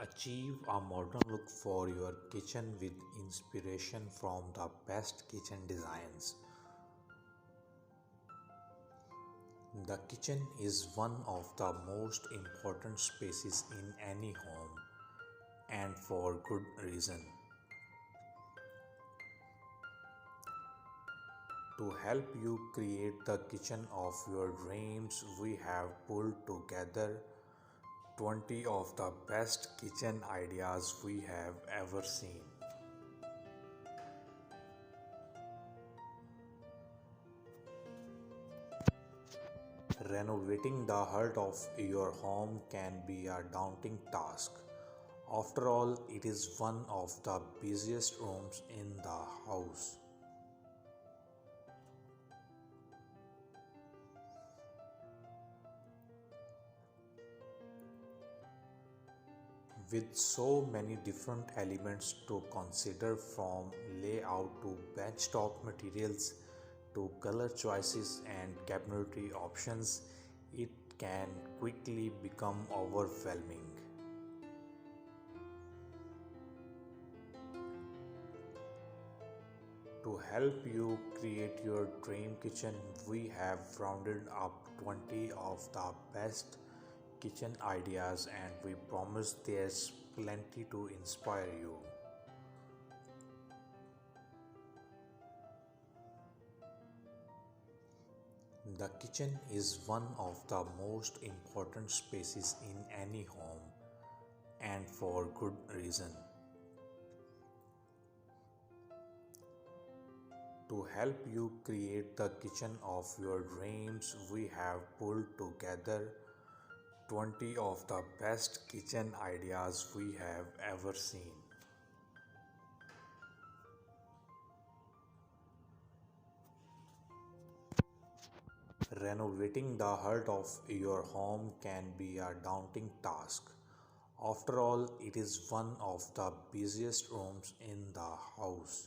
Achieve a modern look for your kitchen with inspiration from the best kitchen designs. The kitchen is one of the most important spaces in any home, and for good reason. To help you create the kitchen of your dreams, we have pulled together 20 of the best kitchen ideas we have ever seen. Renovating the heart of your home can be a daunting task. After all, it is one of the busiest rooms in the house. With so many different elements to consider, from layout to benchtop materials to color choices and cabinetry options, it can quickly become overwhelming. To help you create your dream kitchen, we have rounded up 20 of the best kitchen ideas, and we promise there's plenty to inspire you. The kitchen is one of the most important spaces in any home, and for good reason. To help you create the kitchen of your dreams, we have pulled together 20 of the best kitchen ideas we have ever seen. Renovating the heart of your home can be a daunting task. After all, it is one of the busiest rooms in the house.